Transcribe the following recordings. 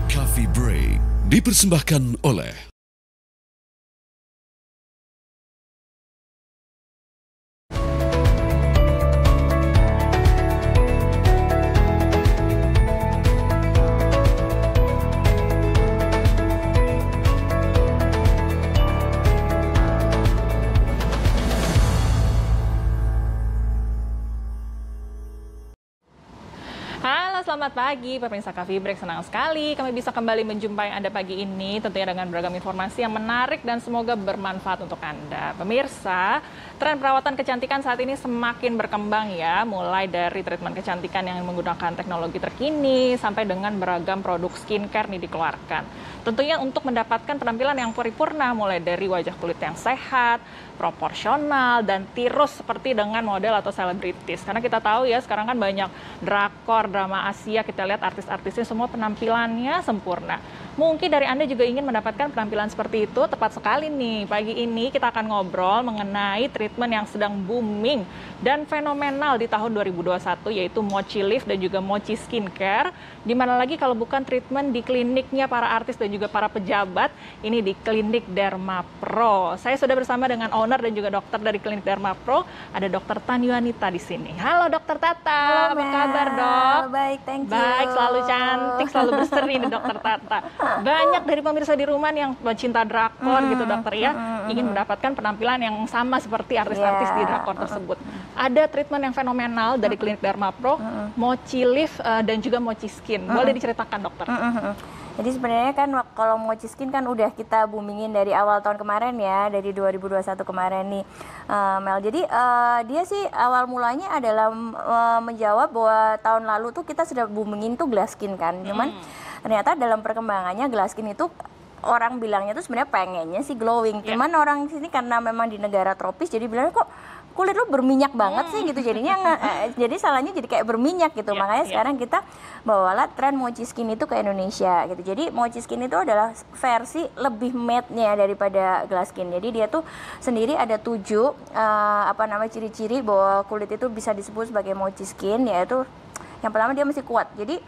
Coffee Break dipersembahkan oleh Selamat pagi, pemirsa Coffee Break. Senang sekali kami bisa kembali menjumpai Anda pagi ini, tentunya dengan beragam informasi yang menarik dan semoga bermanfaat untuk Anda. Pemirsa, tren perawatan kecantikan saat ini semakin berkembang ya, mulai dari treatment kecantikan yang menggunakan teknologi terkini, sampai dengan beragam produk skincare nih dikeluarkan. Tentunya untuk mendapatkan penampilan yang paripurna, mulai dari wajah kulit yang sehat, proporsional, dan tirus seperti dengan model atau selebritis. Karena kita tahu ya, sekarang kan banyak drakor, drama Asia, kita lihat artis-artisnya semua penampilannya sempurna. Mungkin dari Anda juga ingin mendapatkan penampilan seperti itu, tepat sekali nih. Pagi ini kita akan ngobrol mengenai treatment yang sedang booming dan fenomenal di tahun 2021, yaitu Mochi Lift dan juga Mochi Skincare. Dimana lagi kalau bukan treatment di kliniknya para artis dan juga para pejabat, ini di Klinik Derma Pro. Saya sudah bersama dengan owner dan juga dokter dari Klinik Derma Pro, ada Dokter Tanyuanita di sini. Halo Dokter Tata, apa kabar dok? Baik, thank you. Baik, selalu cantik, selalu berseri nih Dokter Tata. Banyak dari pemirsa di rumah yang pecinta drakor gitu dokter ya, ingin mendapatkan penampilan yang sama seperti artis-artis di drakor tersebut. Ada treatment yang fenomenal dari Klinik Derma Pro, Mochi Lift dan juga Mochi Skin. Boleh diceritakan dokter? Jadi sebenarnya kan kalau Mochi Skin kan udah kita boomingin dari awal tahun kemarin ya, dari 2021 kemarin nih Mel. Jadi dia sih awal mulanya adalah menjawab bahwa tahun lalu tuh kita sudah boomingin tuh glass skin kan. Cuman ternyata dalam perkembangannya glass skin itu orang bilangnya tuh sebenarnya pengennya sih glowing. Cuman orang sini karena memang di negara tropis jadi bilangnya kok kulit lu berminyak banget sih gitu, jadinya jadi salahnya jadi kayak berminyak gitu. Makanya sekarang kita bawalah tren Mochi Skin itu ke Indonesia gitu. Jadi Mochi Skin itu adalah versi lebih matte-nya daripada glass skin. Jadi dia tuh sendiri ada 7 ciri-ciri bahwa kulit itu bisa disebut sebagai Mochi Skin, yaitu yang pertama dia masih kuat. Jadi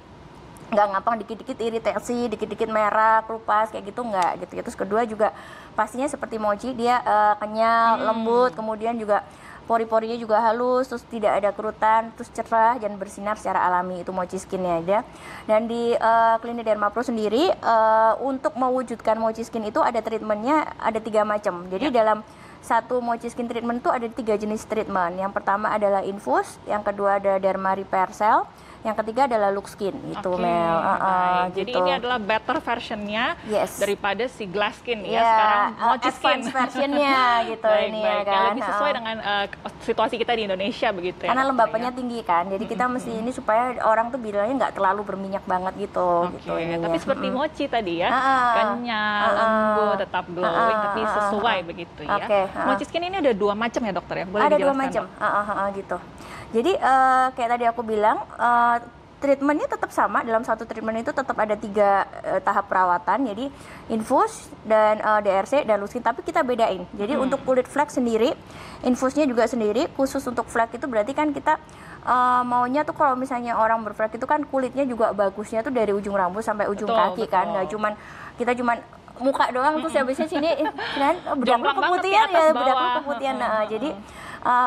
nggak gampang dikit-dikit iritasi, dikit-dikit merah, kelupas kayak gitu nggak gitu. Terus kedua juga pastinya seperti Mochi, dia kenyal, lembut, kemudian juga pori-porinya juga halus, terus tidak ada kerutan, terus cerah dan bersinar secara alami. Itu Mochi Skin-nya ada. Dan di Klinik Derma Pro sendiri untuk mewujudkan Mochi Skin itu ada treatmentnya ada 3 macam. Jadi dalam satu Mochi Skin treatment itu ada 3 jenis treatment. Yang pertama adalah infus, yang kedua ada Derma Repair Cell, yang ketiga adalah look skin itu Mel. Jadi gitu. ini adalah better versionnya daripada si glass skin ya, sekarang Mochi Skin versionnya gitu. Ini ya kan. Yang lebih sesuai dengan situasi kita di Indonesia begitu ya. Karena lembapannya tinggi kan, jadi kita mesti ini supaya orang tuh bilangnya nggak terlalu berminyak banget gitu. Gitu tapi seperti Mochi tadi ya, kenyal, lembut, tetap glowing, tapi sesuai begitu ya. Mochi Skin ini ada 2 macam ya dokter ya? Boleh ada dijelaskan? 2 macam, gitu. Jadi kayak tadi aku bilang, treatmentnya tetap sama. Dalam satu treatment itu tetap ada 3 tahap perawatan. Jadi infus dan DRC dan look skin, tapi kita bedain. Jadi untuk kulit flek sendiri, infusnya juga sendiri. Khusus untuk flek itu berarti kan kita maunya tuh kalau misalnya orang berflek itu kan kulitnya juga bagusnya tuh dari ujung rambut sampai ujung kaki kan. Nggak cuman kita muka doang terus habisnya sini kan bedak lu keputihan ya, bedak lu keputihan. Jadi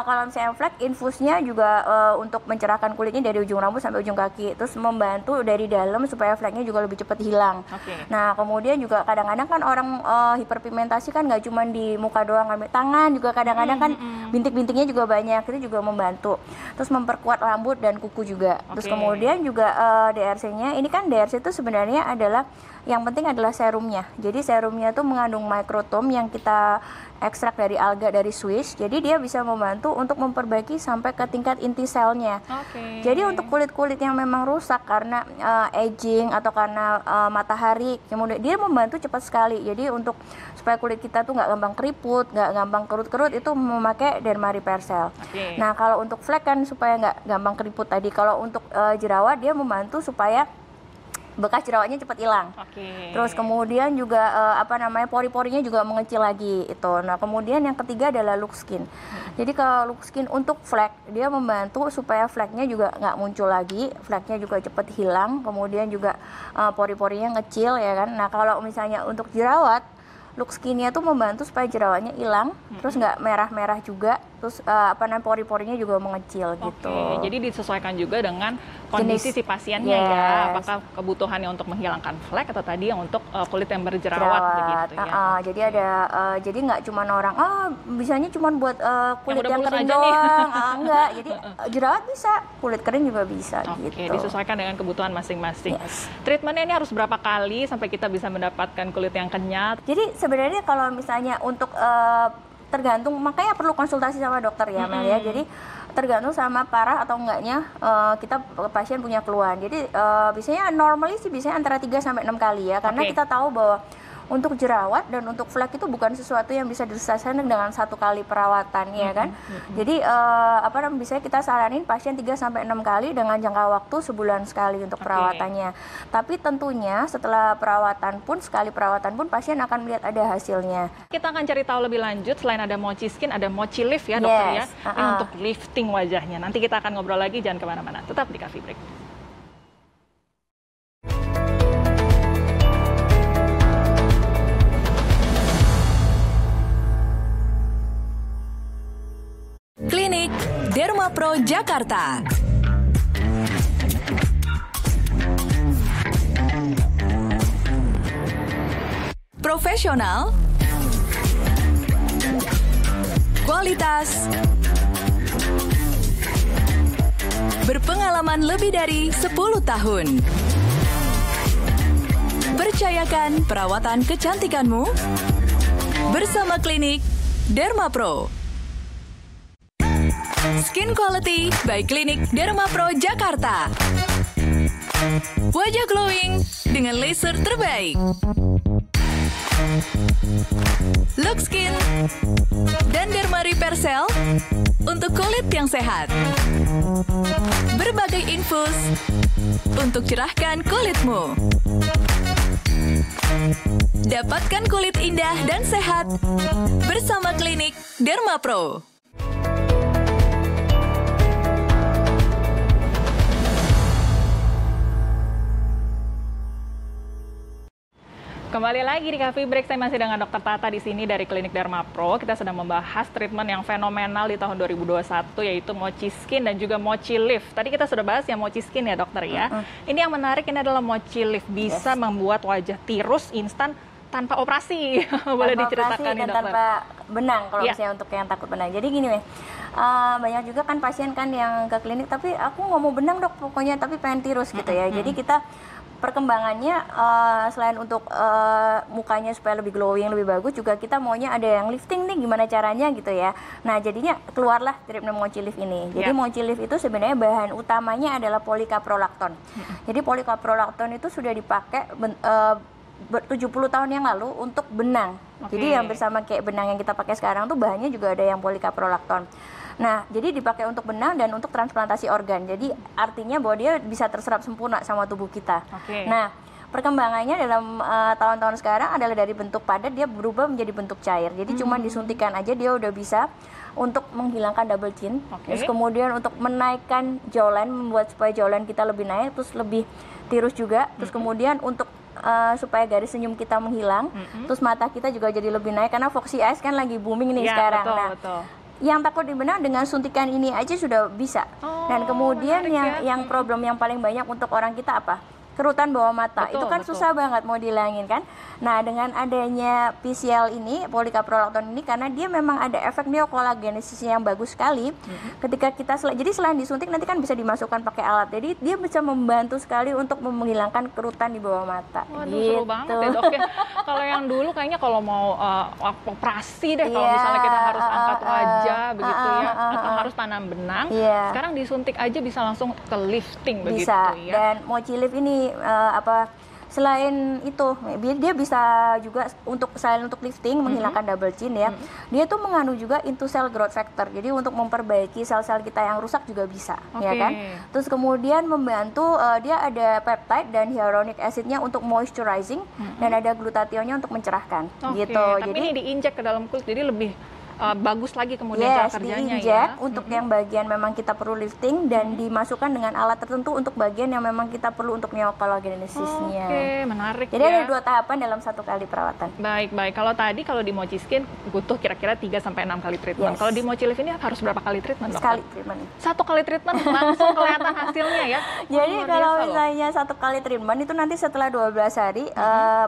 kalau misalnya flek, infusnya juga untuk mencerahkan kulitnya dari ujung rambut sampai ujung kaki, terus membantu dari dalam supaya fleknya juga lebih cepat hilang. Nah kemudian juga kadang-kadang kan orang hiperpigmentasi kan nggak cuma di muka doang, tangan juga kadang-kadang kan bintik-bintiknya juga banyak, itu juga membantu. Terus memperkuat rambut dan kuku juga. Terus kemudian juga DRC-nya, ini kan DRC itu sebenarnya adalah yang penting adalah serumnya. Jadi serumnya itu mengandung microtom yang kita ekstrak dari alga dari Swiss. Jadi dia bisa membantu untuk memperbaiki sampai ke tingkat inti selnya. Jadi untuk kulit-kulit yang memang rusak karena aging atau karena matahari, kemudian dia membantu cepat sekali. Jadi untuk supaya kulit kita tuh nggak gampang keriput, nggak gampang kerut-kerut, itu memakai Derma Repair Cell. Nah kalau untuk flek kan supaya nggak gampang keriput tadi. Kalau untuk jerawat dia membantu supaya bekas jerawatnya cepat hilang. Terus kemudian juga pori-porinya juga mengecil lagi itu. Nah, kemudian yang ketiga adalah look skin. Jadi kalau look skin untuk flek, dia membantu supaya fleknya juga nggak muncul lagi, fleknya juga cepat hilang, kemudian juga pori-porinya ngecil ya kan. Nah, kalau misalnya untuk jerawat, look skinnya tuh membantu supaya jerawatnya hilang, terus nggak merah-merah juga, terus pori-porinya juga mengecil gitu. Jadi disesuaikan juga dengan kondisi si pasiennya ya, apakah kebutuhannya untuk menghilangkan flek atau tadi yang untuk kulit yang berjerawat begitu ya. Jadi ada, jadi nggak cuma orang, bisanya cuma buat kulit yang kering doang, enggak. Jadi jerawat bisa, kulit kering juga bisa gitu. Disesuaikan dengan kebutuhan masing-masing. Treatmentnya ini harus berapa kali sampai kita bisa mendapatkan kulit yang kenyal? Jadi sebenarnya kalau misalnya untuk tergantung, makanya perlu konsultasi sama dokter ya Mel ya. Jadi tergantung sama parah atau enggaknya kita pasien punya keluhan. Jadi biasanya normally sih biasanya antara 3 sampai 6 kali ya, karena kita tahu bahwa untuk jerawat dan untuk flek itu bukan sesuatu yang bisa diselesaikan dengan 1 kali perawatan ya kan. Jadi bisa kita saranin pasien 3 sampai 6 kali dengan jangka waktu sebulan sekali untuk perawatannya. Tapi tentunya setelah perawatan pun, sekali perawatan pun pasien akan melihat ada hasilnya. Kita akan cari tahu lebih lanjut, selain ada Mochi Skin, ada Mochi Lift ya dokter ya. Ini untuk lifting wajahnya. Nanti kita akan ngobrol lagi, jangan kemana-mana. Tetap di Coffee Break. Klinik Dermapro Jakarta. Profesional, kualitas, berpengalaman lebih dari 10 tahun. Percayakan perawatan kecantikanmu bersama Klinik Dermapro. Skin Quality by Klinik Dermapro Jakarta. Wajah glowing dengan laser terbaik. Look Skin dan Derma Repair Cell untuk kulit yang sehat. Berbagai infus untuk cerahkan kulitmu. Dapatkan kulit indah dan sehat bersama Klinik Dermapro. Kembali lagi di Coffee Break, saya masih dengan Dr. Tata di sini dari Klinik Dermapro. Kita sedang membahas treatment yang fenomenal di tahun 2021, yaitu Mochi Skin dan juga Mochi Lift. Tadi kita sudah bahas yang Mochi Skin ya dokter ya. Ini yang menarik ini adalah Mochi Lift, bisa membuat wajah tirus instan tanpa operasi. Boleh diceritakan nih dokter? Tanpa benang kalau misalnya untuk yang takut benang. Jadi gini banyak juga kan pasien kan yang ke klinik, tapi aku nggak mau benang dok pokoknya, tapi pengen tirus gitu ya. Jadi kita perkembangannya selain untuk mukanya supaya lebih glowing, lebih bagus, juga kita maunya ada yang lifting nih, gimana caranya gitu ya. Nah jadinya keluarlah treatment Mochi Lift ini. Jadi Mochi Lift itu sebenarnya bahan utamanya adalah polikaprolakton. Jadi polikaprolakton itu sudah dipakai 70 tahun yang lalu untuk benang. Jadi yang bersama kayak benang yang kita pakai sekarang tuh bahannya juga ada yang polikaprolakton. Nah, jadi dipakai untuk benang dan untuk transplantasi organ. Jadi artinya bahwa dia bisa terserap sempurna sama tubuh kita. Nah, perkembangannya dalam tahun-tahun sekarang adalah dari bentuk padat dia berubah menjadi bentuk cair. Jadi cuma disuntikan aja dia udah bisa untuk menghilangkan double chin. Terus kemudian untuk menaikkan jawline, membuat supaya jawline kita lebih naik, terus lebih tirus juga. Terus kemudian untuk supaya garis senyum kita menghilang, terus mata kita juga jadi lebih naik karena Foxy Eyes kan lagi booming nih sekarang. Betul. Yang takut dibenang dengan suntikan ini aja sudah bisa. Dan kemudian yang problem yang paling banyak untuk orang kita apa? Kerutan bawah mata. Itu kan susah banget mau dihilangin kan. Nah, dengan adanya PCL ini, polikaprolakton ini, karena dia memang ada efek neokolagenesisnya yang bagus sekali. Ketika kita jadi selain disuntik nanti kan bisa dimasukkan pakai alat. Jadi dia bisa membantu sekali untuk menghilangkan kerutan di bawah mata. Waduh, seru banget ya dok ya. Kalau yang dulu kayaknya kalau mau operasi deh, kalau misalnya kita harus angkat wajah begitu ya, atau harus tanam benang, sekarang disuntik aja bisa langsung ke lifting begitu ya. Dan Mochi Lift ini Selain itu, dia bisa juga selain untuk lifting, menghilangkan double chin ya. Dia tuh mengandung juga into cell growth factor. Jadi untuk memperbaiki sel-sel kita yang rusak juga bisa, ya kan? Terus kemudian membantu dia ada peptide dan hyaluronic acidnya untuk moisturizing dan ada glutathionnya untuk mencerahkan. Gitu. Tapi ini diinjek ke dalam kulit, jadi lebih bagus lagi kemudian cara kerjanya diinjek untuk yang bagian memang kita perlu lifting dan dimasukkan dengan alat tertentu untuk bagian yang memang kita perlu untuk neocollagenesisnya. Menarik. Jadi ada 2 tahapan dalam 1 kali perawatan. Baik. Kalau di Mochi Skin butuh kira-kira 3-6 kali treatment. Kalau di Mochi Lift ini harus berapa kali treatment, dokter? Sekali treatment. 1 kali treatment langsung kelihatan hasilnya ya. Jadi kalau misalnya 1 kali treatment itu nanti setelah 12 hari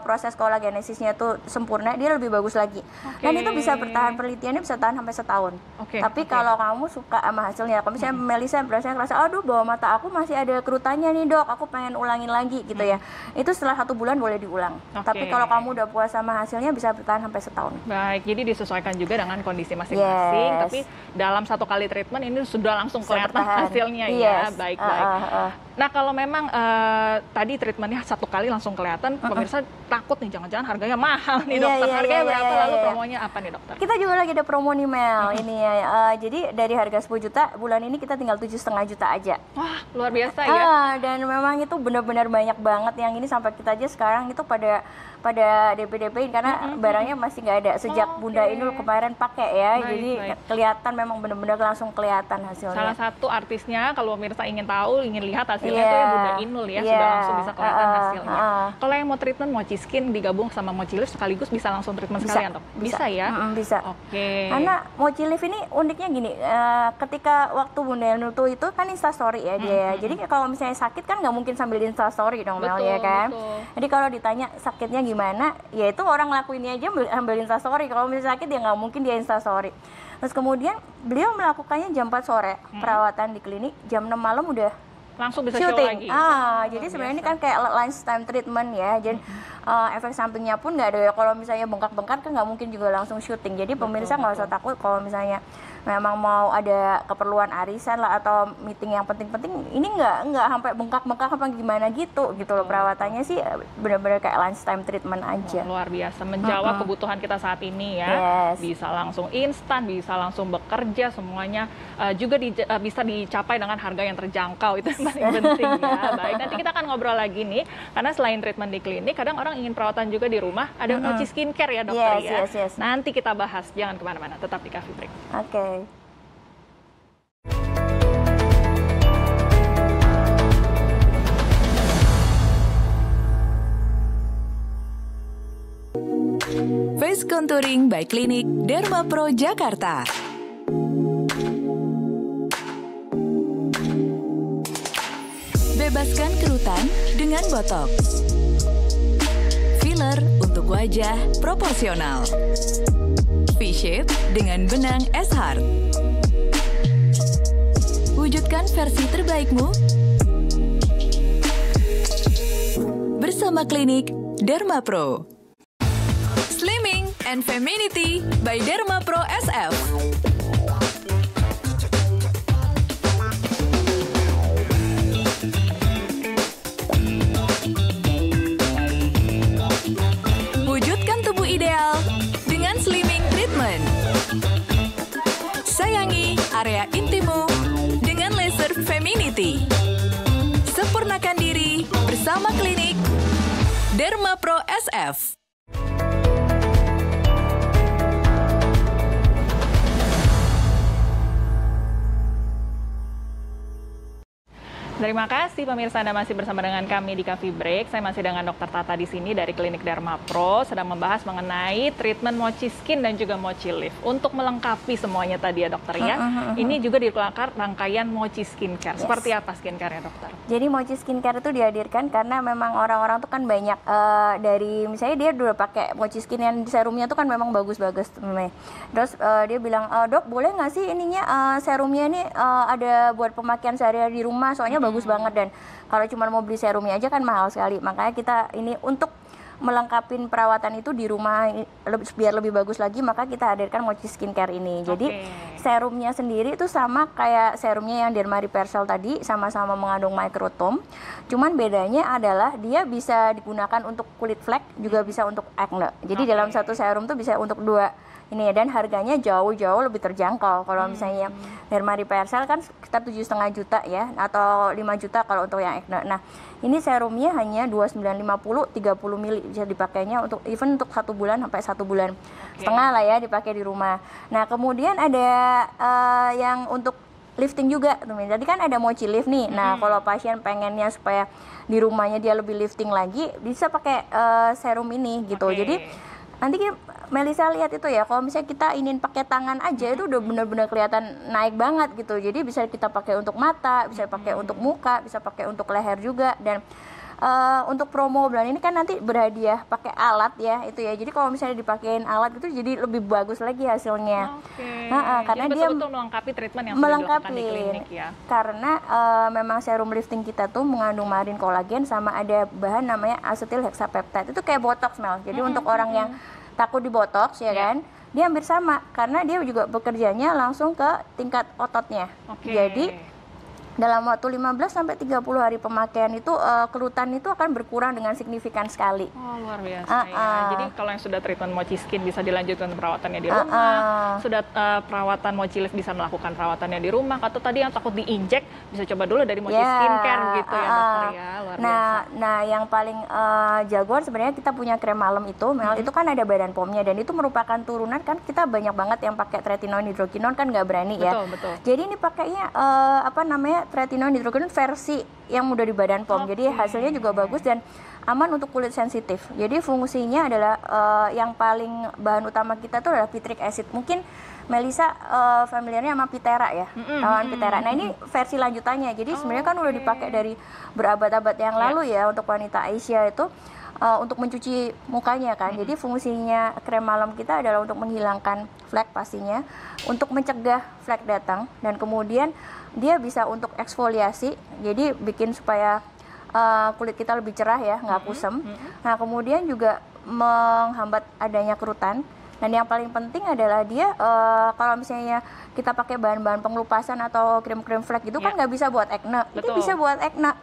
proses collagenesisnya itu sempurna, dia lebih bagus lagi. Dan itu bisa bertahan, penelitiannya bisa tahan sampai setahun. Tapi kalau kamu suka sama hasilnya, kalau misalnya Melisa berasanya ngerasa, aduh bawah mata aku masih ada kerutannya nih dok, aku pengen ulangin lagi gitu ya. Itu setelah 1 bulan boleh diulang. Tapi kalau kamu udah puas sama hasilnya bisa bertahan sampai setahun. Baik, jadi disesuaikan juga dengan kondisi masing-masing. Tapi dalam 1 kali treatment ini sudah langsung kelihatan hasilnya ya. Baik. Nah kalau memang tadi treatmentnya 1 kali langsung kelihatan, pemirsa takut nih jangan-jangan harganya mahal nih dokter. Harganya berapa lalu promonya apa nih dokter? Kita juga lagi ada promo nih Mel ini ya. Jadi dari harga 10 juta bulan ini kita tinggal 7,5 juta aja. Wah luar biasa ya. Dan memang itu benar-benar banyak banget yang ini, sampai kita aja sekarang itu pada DP-DP karena barangnya masih nggak ada sejak Bunda Inul kemarin pakai ya. Jadi kelihatan memang benar-benar langsung kelihatan hasilnya. Salah satu artisnya kalau pemirsa ingin tahu, ingin lihat hasilnya itu ya Bunda Inul ya, sudah langsung bisa kelihatan hasilnya. Kalau yang mau treatment Mochi Skin digabung sama Mochi Lift sekaligus bisa langsung treatment sekalian, dok? Bisa ya? Bisa. Karena Mochi Lift ini uniknya gini, ketika waktu Bunda Inul tuh itu kan instastory ya dia ya. Jadi kalau misalnya sakit kan nggak mungkin sambil instastory dong Mel ya kan. Jadi kalau ditanya sakitnya gimana, ya itu orang ngelakuinnya aja ambil instastory. Kalau misalnya sakit dia nggak mungkin dia instastory. Terus kemudian beliau melakukannya jam 4 sore perawatan di klinik, jam 6 malam udah langsung bisa show lagi. Jadi sebenarnya ini kan kayak lunchtime treatment ya. Jadi efek sampingnya pun nggak ada ya. Kalau misalnya bengkak-bengkak kan nggak mungkin juga langsung syuting. Jadi pemirsa nggak usah takut kalau misalnya memang mau ada keperluan arisan lah atau meeting yang penting-penting, ini nggak sampai bengkak-bengkak apa gimana gitu loh. Perawatannya sih benar-benar kayak lunchtime treatment aja. Luar biasa, menjawab kebutuhan kita saat ini ya. Bisa langsung instan, bisa langsung bekerja, semuanya juga bisa dicapai dengan harga yang terjangkau, itu yang paling penting ya. Baik, nanti kita akan ngobrol lagi nih, karena selain treatment di klinik, kadang orang ingin perawatan juga di rumah, ada Mochi Skincare ya dokter ya. Nanti kita bahas, jangan kemana-mana, tetap di Coffee Break. Face Contouring by Klinik Derma Pro Jakarta. Bebaskan kerutan dengan botox. Filler untuk wajah proporsional. V-shape dengan benang S-Heart. Wujudkan versi terbaikmu bersama Klinik Derma Pro. Slimming and Femininity by Derma Pro SF. Wujudkan tubuh ideal dengan slimming treatment. Sayangi area intimmu dengan laser Femininity. Sempurnakan diri bersama Klinik Derma Pro SF. Terima kasih pemirsa, Anda masih bersama dengan kami di Coffee Break. Saya masih dengan Dr. Tata di sini dari Klinik Derma Pro, sedang membahas mengenai treatment Mochi Skin dan juga Mochi Lift. Untuk melengkapi semuanya tadi ya dokter ya, ini juga dikeluarkan rangkaian Mochi Skincare. Seperti apa skincare-nya dokter? Jadi Mochi Skincare itu dihadirkan karena memang orang-orang tuh kan banyak dari misalnya dia udah pakai Mochi Skin yang serumnya tuh kan memang bagus-bagus. Terus dia bilang, dok boleh nggak sih ininya serumnya ini ada buat pemakaian sehari-hari di rumah, soalnya bagus banget, dan kalau cuma mau beli serumnya aja kan mahal sekali. Makanya kita ini untuk melengkapi perawatan itu di rumah biar lebih bagus lagi, maka kita hadirkan Mochi Skincare ini. Jadi serumnya sendiri itu sama kayak serumnya yang Derma Repair Cell tadi, sama-sama mengandung microtom. Cuman bedanya adalah dia bisa digunakan untuk kulit flek, juga bisa untuk acne. Jadi dalam satu serum tuh bisa untuk 2 ini ya, dan harganya jauh-jauh lebih terjangkau. Kalau misalnya Derma Repair Cell kan sekitar 7,5 juta ya, atau 5 juta kalau untuk yang acne. Nah, ini serumnya hanya 2950 30 ml, bisa dipakainya untuk even untuk 1 bulan sampai 1 bulan setengah lah ya, dipakai di rumah. Nah, kemudian ada yang untuk lifting juga. Jadi kan ada Mochi Lift nih. Nah, kalau pasien pengennya supaya di rumahnya dia lebih lifting lagi, bisa pakai serum ini gitu. Jadi nanti Melisa lihat itu ya, kalau misalnya kita ingin pakai tangan aja itu udah benar-benar kelihatan naik banget gitu. Jadi bisa kita pakai untuk mata, bisa pakai untuk muka, bisa pakai untuk leher juga. Dan untuk promo bulan ini kan nanti berhadiah pakai alat ya itu ya. Jadi kalau misalnya dipakein alat itu jadi lebih bagus lagi hasilnya. Karena jadi dia betul-betul melengkapi treatment yang sudah dilakukan di klinik ya. Karena memang serum lifting kita tuh mengandung marin kolagen sama ada bahan namanya acetyl hexapeptide. Itu kayak botox, Mel. Jadi untuk orang yang takut di botox ya kan, dia hampir sama karena dia juga bekerjanya langsung ke tingkat ototnya. Jadi dalam waktu 15 sampai 30 hari pemakaian itu kerutan itu akan berkurang dengan signifikan sekali. Oh, luar biasa ya. Jadi kalau yang sudah treatment Mochi Skin bisa dilanjutkan perawatannya di rumah. Sudah perawatan Mochi Lift bisa melakukan perawatannya di rumah. Atau tadi yang takut diinjek bisa coba dulu dari Mochi Skincare gitu ya dokter ya. Luar biasa. Nah yang paling jagoan sebenarnya kita punya krem malam itu, Mel, itu kan ada badan pomnya dan itu merupakan turunan kan kita banyak banget yang pakai tretinoin hidrokinon kan nggak berani ya. Betul. Jadi ini pakainya tretinoin hidrokinon versi yang udah di badan POM. Jadi hasilnya juga bagus dan aman untuk kulit sensitif. Jadi fungsinya adalah yang paling bahan utama kita tuh adalah pitric acid. Mungkin Melisa familiarnya sama Pitera ya, Pitera. Nah ini versi lanjutannya. Jadi sebenarnya kan udah dipakai dari berabad-abad yang lalu ya untuk wanita Asia itu untuk mencuci mukanya kan. Jadi fungsinya krem malam kita adalah untuk menghilangkan flek pastinya, untuk mencegah flek datang, dan kemudian dia bisa untuk eksfoliasi, jadi bikin supaya kulit kita lebih cerah ya, nggak kusam. Nah kemudian juga menghambat adanya kerutan. Dan yang paling penting adalah dia kalau misalnya kita pakai bahan-bahan pengelupasan atau krim-krim flek itu kan nggak bisa buat acne. Ini bisa buat acne,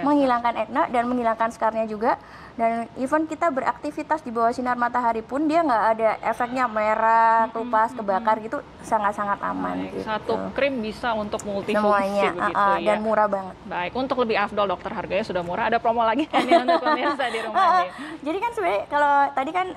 menghilangkan acne dan menghilangkan skarnya juga. Dan even kita beraktivitas di bawah sinar matahari pun dia nggak ada efeknya merah, kelupas, kebakar gitu, sangat-sangat aman. Gitu. Satu krim bisa untuk multifungsi semuanya, begitu ya. Dan murah banget. Baik, untuk lebih afdol dokter harganya sudah murah. Ada promo lagi kan ya untuk pemirsa di rumah nih. Jadi kan sebenarnya kalau tadi kan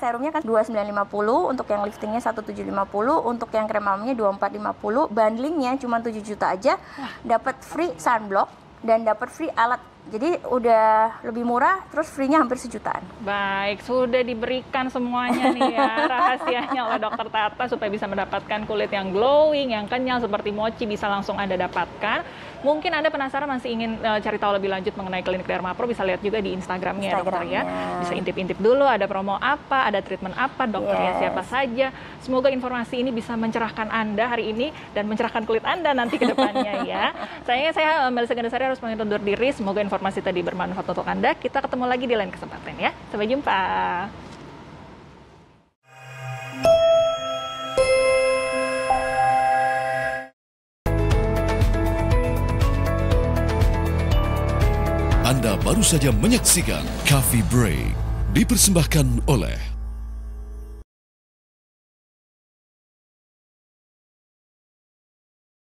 serumnya kan 2950, untuk yang liftingnya 1750, untuk yang krem malamnya 2450, bundlingnya cuma 7 juta aja, dapat free sunblock dan dapat free alat. Jadi udah lebih murah, terus free-nya hampir sejutaan. Baik, sudah diberikan semuanya nih ya rahasianya oleh Dokter Tata supaya bisa mendapatkan kulit yang glowing, yang kenyal seperti Mochi bisa langsung Anda dapatkan. Mungkin Anda penasaran masih ingin cari tahu lebih lanjut mengenai klinik Derma Pro, bisa lihat juga di Instagramnya dokter ya. Bisa intip-intip dulu ada promo apa, ada treatment apa, dokternya siapa saja. Semoga informasi ini bisa mencerahkan Anda hari ini dan mencerahkan kulit Anda nanti ke depannya ya. Saya Melisa Gandasari harus undur diri. Semoga informasi tadi bermanfaat untuk Anda. Kita ketemu lagi di lain kesempatan ya. Sampai jumpa. Anda baru saja menyaksikan Coffee Break dipersembahkan oleh